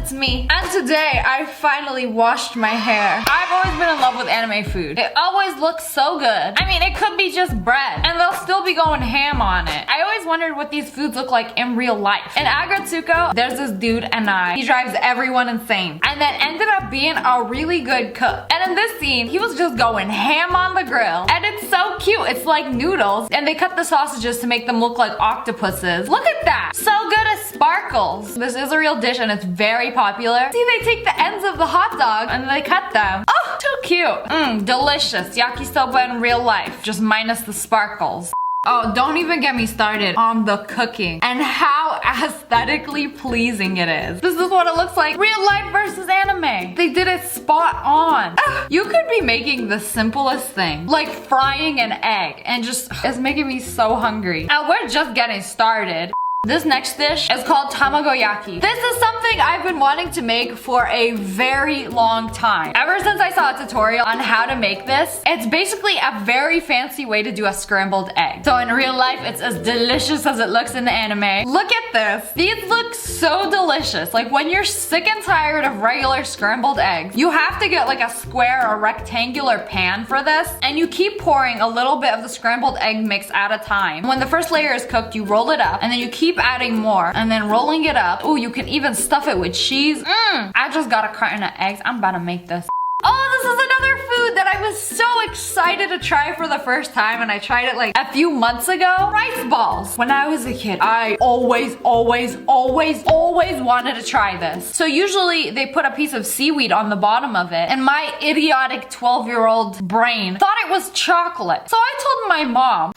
it's me. And today I finally washed my hair. I've always been in love with anime food. It always looks so good. I mean, it could be just bread and they'll still be going ham on it. I always wondered what these foods look like in real life. In Agretsuko, there's this dude and he drives everyone insane and then ended up being a really good cook. And in this scene, he was just going ham on the grill and it's so cute. It's like noodles and they cut the sausages to make them look like octopuses. Look at that. So good as sparkles. This is a real dish and it's very popular. See, they take the ends of the hot dog and they cut them. Oh, too cute. Delicious. Yakisoba in real life, just minus the sparkles. Oh, don't even get me started on the cooking and how aesthetically pleasing it is. This is what it looks like. Real life versus anime. They did it spot on. You could be making the simplest thing, like frying an egg, and just, it's making me so hungry. And we're just getting started. This next dish is called Tamagoyaki. This is something I've been wanting to make for a very long time. Ever since I saw a tutorial on how to make this, it's basically a very fancy way to do a scrambled egg. So in real life, it's as delicious as it looks in the anime. Look at this. These look so delicious. Like when you're sick and tired of regular scrambled eggs, you have to get like a square or rectangular pan for this, and you keep pouring a little bit of the scrambled egg mix at a time. When the first layer is cooked, you roll it up, and then you keep adding more and then rolling it up. Oh, you can even stuff it with cheese. I just got a carton of eggs. I'm about to make this. Oh, this is another food that I was so excited to try for the first time, and I tried it like a few months ago. Rice balls. When I was a kid, I always wanted to try this. So usually they put a piece of seaweed on the bottom of it, and my idiotic 12-year-old brain thought it was chocolate. So I told my mom,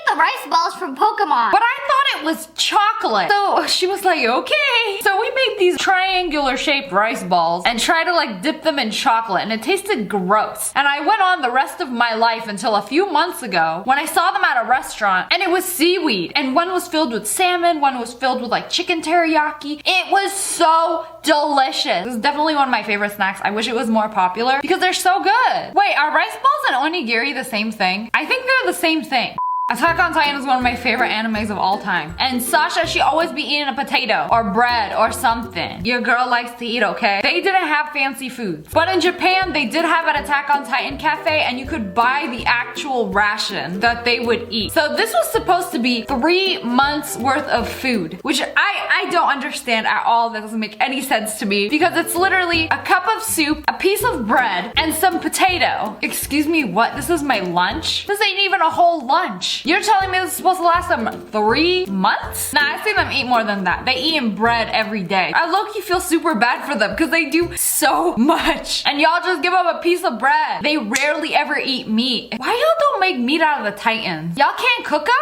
the rice balls from Pokemon. but I thought it was chocolate. So she was like, okay. So we made these triangular shaped rice balls and tried to like dip them in chocolate, and it tasted gross. And I went on the rest of my life until a few months ago when I saw them at a restaurant and it was seaweed. And one was filled with salmon, one was filled with like chicken teriyaki. It was so delicious. This is definitely one of my favorite snacks. I wish it was more popular because they're so good. Wait, are rice balls and onigiri the same thing? I think they're the same thing. Attack on Titan is one of my favorite animes of all time. And Sasha, she always be eating a potato or bread or something. Your girl likes to eat, okay? They didn't have fancy foods. But in Japan, they did have an Attack on Titan cafe, and you could buy the actual ration that they would eat. So this was supposed to be 3 months worth of food, which I don't understand at all. That doesn't make any sense to me because it's literally a cup of soup, a piece of bread, and some potato. Excuse me, what? This is my lunch? This ain't even a whole lunch. You're telling me this is supposed to last them 3 months? Nah, I see them eat more than that. They eat bread every day. I low-key feel super bad for them because they do so much. And y'all just give up a piece of bread. They rarely ever eat meat. Why y'all don't make meat out of the Titans? Y'all can't cook them?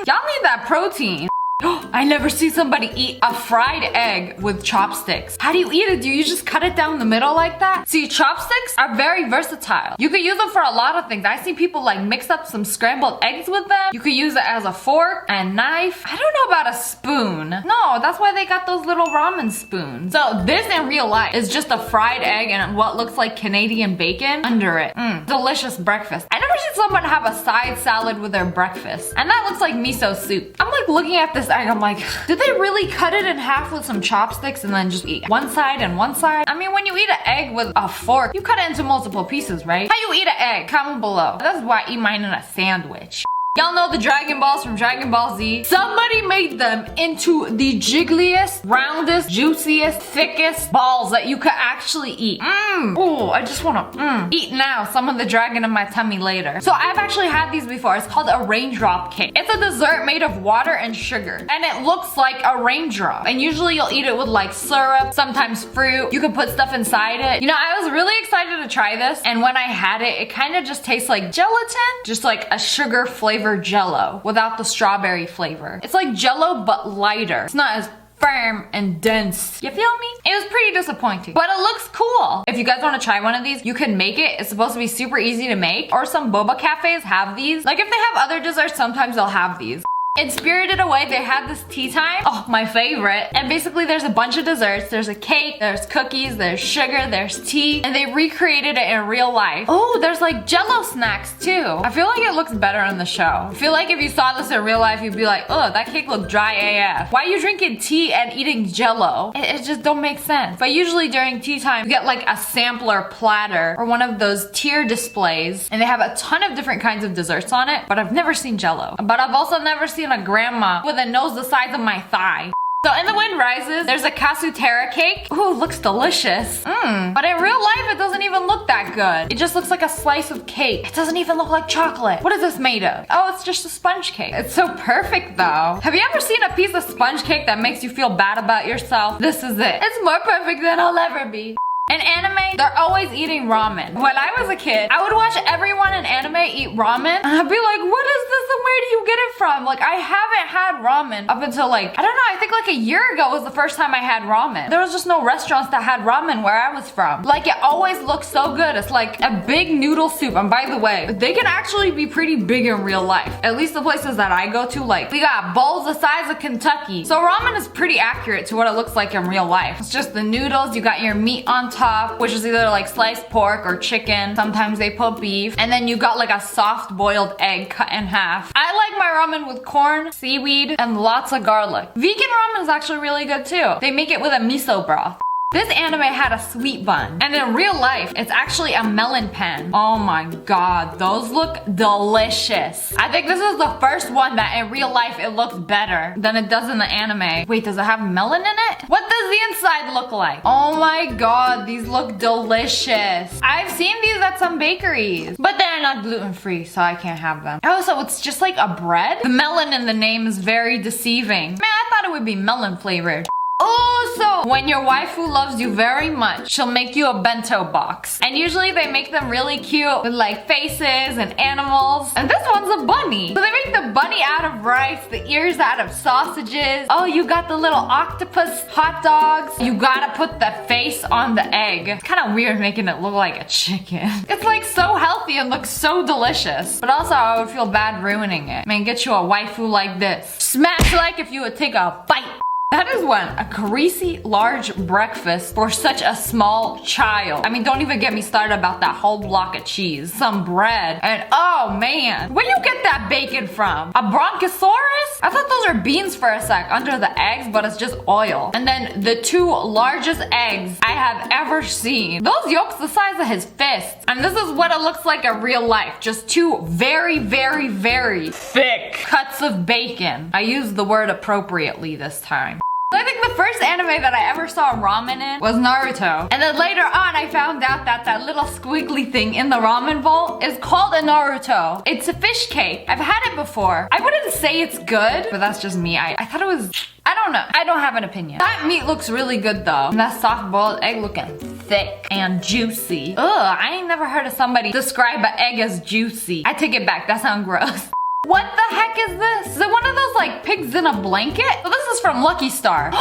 Y'all need that protein. I never see somebody eat a fried egg with chopsticks. How do you eat it? Do you just cut it down the middle like that? See, chopsticks are very versatile. You could use them for a lot of things. I see people like mix up some scrambled eggs with them. You could use it as a fork and knife. I don't know about a spoon. No, that's why they got those little ramen spoons. So this in real life is just a fried egg and what looks like Canadian bacon under it. Delicious breakfast. I never seen someone have a side salad with their breakfast. And that looks like miso soup. I'm like looking at this egg, I'm like, did they really cut it in half with some chopsticks and then just eat one side and one side? I mean, when you eat an egg with a fork, you cut it into multiple pieces, right? How you eat an egg? Comment below. That's why I eat mine in a sandwich. Y'all know the Dragon Balls from Dragon Ball Z? Somebody made them into the jiggliest, roundest, juiciest, thickest balls that you could actually eat. Oh, I just wanna eat now some of the dragon in my tummy later. So I've actually had these before. It's called a Raindrop Cake. It's a dessert made of water and sugar, and it looks like a raindrop. And usually you'll eat it with like syrup, sometimes fruit. You can put stuff inside it. You know, I was really excited to try this, and when I had it, it kind of just tastes like gelatin, just like a sugar flavored Jello without the strawberry flavor. It's like Jello but lighter. It's not as firm and dense. You feel me? It was pretty disappointing, but it looks cool. If you guys want to try one of these, you can make it. It's supposed to be super easy to make, or some boba cafes have these. Like if they have other desserts, sometimes they'll have these. In Spirited Away, they had this tea time. Oh, my favorite. And basically there's a bunch of desserts. There's a cake, there's cookies, there's sugar, there's tea, and they recreated it in real life. Oh, there's like Jello snacks too. I feel like it looks better in the show. I feel like if you saw this in real life, you'd be like, oh, that cake looked dry AF. Why are you drinking tea and eating Jello? It just don't make sense. But usually during tea time, you get like a sampler platter or one of those tier displays, and they have a ton of different kinds of desserts on it, but I've never seen Jello. But I've also never seen a grandma with a nose the size of my thigh. So in The Wind Rises, there's a casutera cake. Ooh, looks delicious. But in real life, it doesn't even look that good. It just looks like a slice of cake. It doesn't even look like chocolate. What is this made of? Oh, it's just a sponge cake. It's so perfect though. Have you ever seen a piece of sponge cake that makes you feel bad about yourself? This is it. It's more perfect than I'll ever be. In anime, they're always eating ramen. When I was a kid, I would watch everyone in anime eat ramen, and I'd be like, what is this and where do you get it from? Like, I haven't had ramen up until like, I don't know, I think like a year ago was the first time I had ramen. There was just no restaurants that had ramen where I was from. Like, it always looks so good. It's like a big noodle soup. And by the way, they can actually be pretty big in real life. At least the places that I go to, like, we got bowls the size of Kentucky. So ramen is pretty accurate to what it looks like in real life. It's just the noodles, you got your meat on top, which is either like sliced pork or chicken. Sometimes they put beef. And then you got like a soft boiled egg cut in half. I like my ramen with corn, seaweed, and lots of garlic. Vegan ramen is actually really good too. They make it with a miso broth. This anime had a sweet bun, and in real life, it's actually a melon pen. Oh my god, those look delicious. I think this is the first one that in real life it looks better than it does in the anime. Wait, does it have melon in it? What does the inside look like? Oh my god, these look delicious. I've seen these at some bakeries, but they're not gluten-free, so I can't have them. Oh, so it's just like a bread? The melon in the name is very deceiving. Man, I thought it would be melon flavored. Oh, so when your waifu loves you very much, she'll make you a bento box. And usually they make them really cute with like faces and animals. And this one's a bunny. So they make the bunny out of rice, the ears out of sausages. Oh, you got the little octopus hot dogs. You gotta put the face on the egg. It's kind of weird making it look like a chicken. It's like so healthy and looks so delicious. But also I would feel bad ruining it. Man, get you a waifu like this. Smash like if you would take a bite. That is one, a greasy large breakfast for such a small child. I mean, don't even get me started about that whole block of cheese, some bread, and oh man, where you get that bacon from? A bronchosaurus? I thought those were beans for a sec under the eggs, but it's just oil. And then the two largest eggs I have ever seen. Those yolks the size of his fist. And this is what it looks like in real life. Just two very, very, very thick cuts of bacon. I used the word appropriately this time. I think the first anime that I ever saw ramen in was Naruto. And then later on I found out that that little squiggly thing in the ramen bowl is called a Naruto. It's a fish cake. I've had it before. I wouldn't say it's good, but that's just me. I thought it was, I don't know. I don't have an opinion. That meat looks really good though. And that soft boiled egg looking thick and juicy. Ugh, I ain't never heard of somebody describe an egg as juicy. I take it back, that sounds gross. What the heck is this? Is it one of those like pigs in a blanket? So this is from Lucky Star.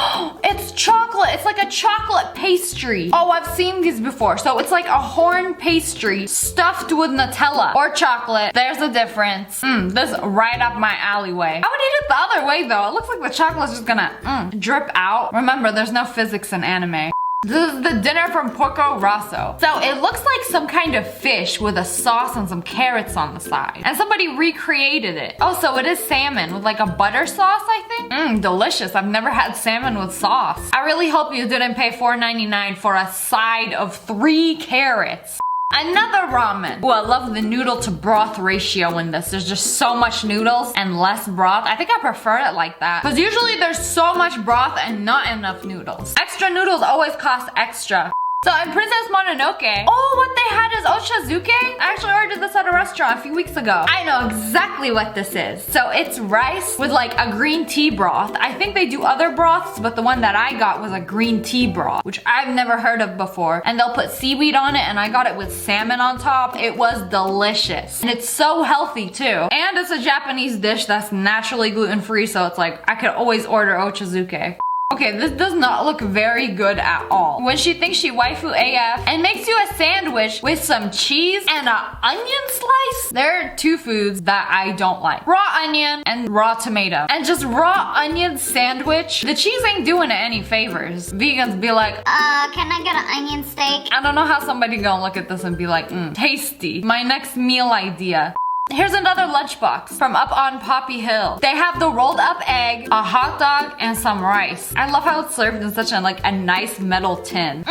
It's chocolate. It's like a chocolate pastry. Oh, I've seen these before. So it's like a horn pastry stuffed with Nutella or chocolate. There's a difference. This is right up my alleyway. I would eat it the other way though. It looks like the chocolate's just gonna drip out. Remember, there's no physics in anime. This is the dinner from Porco Rosso. So it looks like some kind of fish with a sauce and some carrots on the side. And somebody recreated it. Oh, so it is salmon with like a butter sauce, I think? Delicious. I've never had salmon with sauce. I really hope you didn't pay $4.99 for a side of 3 carrots. Another ramen. Oh, I love the noodle to broth ratio in this. There's just so much noodles and less broth. I think I prefer it like that. Because usually there's so much broth and not enough noodles. Extra noodles always cost extra. So in Princess Mononoke, oh, what they had is ochazuke. I actually ordered this at a restaurant a few weeks ago. I know exactly what this is. So it's rice with like a green tea broth. I think they do other broths, but the one that I got was a green tea broth, which I've never heard of before. And they'll put seaweed on it, and I got it with salmon on top. It was delicious. And it's so healthy too. And it's a Japanese dish that's naturally gluten-free, so it's like I could always order ochazuke. Okay, this does not look very good at all. When she thinks she waifu AF and makes you a sandwich with some cheese and an onion slice. There are two foods that I don't like. Raw onion and raw tomato. And just raw onion sandwich. The cheese ain't doing it any favors. Vegans be like, can I get an onion steak? I don't know how somebody gonna look at this and be like, tasty. My next meal idea. Here's another lunchbox from up on Poppy Hill. They have the rolled up egg, a hot dog, and some rice. I love how it's served in such a nice metal tin.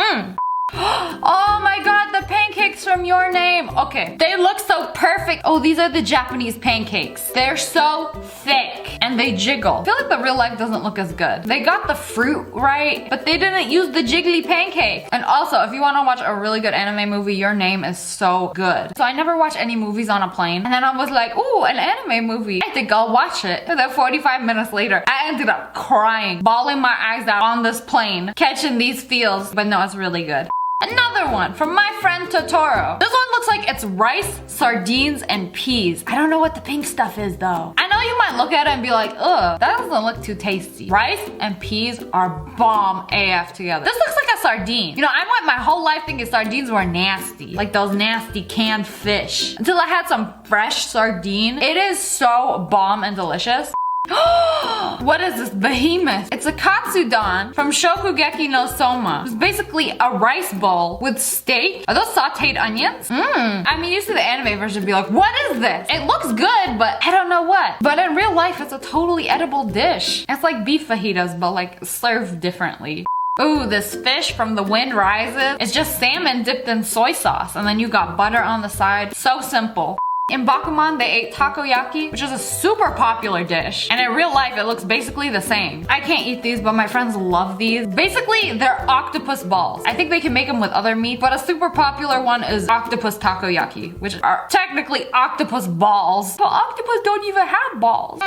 Oh my god, the pancakes from Your Name. Okay, they look so perfect. Oh, these are the Japanese pancakes. They're so thick and they jiggle. I feel like the real life doesn't look as good. They got the fruit right, but they didn't use the jiggly pancake. And also, if you want to watch a really good anime movie, Your Name is so good. So I never watch any movies on a plane. And then I was like, ooh, an anime movie. I think I'll watch it. And then 45 minutes later, I ended up crying, bawling my eyes out on this plane, catching these feels. But no, it's really good. Another one from my friend Totoro. This one looks like it's rice, sardines, and peas. I don't know what the pink stuff is though. I know you might look at it and be like, ugh, that doesn't look too tasty. Rice and peas are bomb AF together. This looks like a sardine. You know, I went my whole life thinking sardines were nasty. Like those nasty canned fish. Until I had some fresh sardine. It is so bomb and delicious. What is this behemoth? It's a katsudon from Shokugeki no Soma. It's basically a rice bowl with steak. Are those sauteed onions? I mean, you see the anime version be like, what is this? It looks good, but I don't know what. But in real life, it's a totally edible dish. It's like beef fajitas, but like served differently. Ooh, this fish from The Wind Rises. It's just salmon dipped in soy sauce. And then you got butter on the side. So simple. In Bakuman, they ate takoyaki, which is a super popular dish. And in real life, it looks basically the same. I can't eat these, but my friends love these. Basically, they're octopus balls. I think they can make them with other meat, but a super popular one is octopus takoyaki, which are technically octopus balls. But octopus don't even have balls.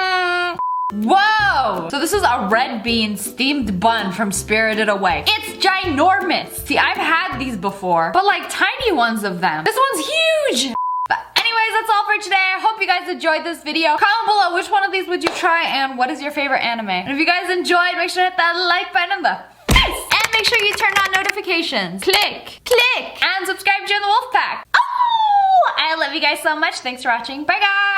Whoa! So this is a red bean steamed bun from Spirited Away. It's ginormous. See, I've had these before, but like tiny ones of them. This one's huge. Anyways, that's all for today. I hope you guys enjoyed this video. Comment below which one of these would you try and what is your favorite anime. And if you guys enjoyed, make sure to hit that like button in the face. And make sure you turn on notifications. Click, click, and subscribe to join the wolf pack. Oh! I love you guys so much. Thanks for watching. Bye guys!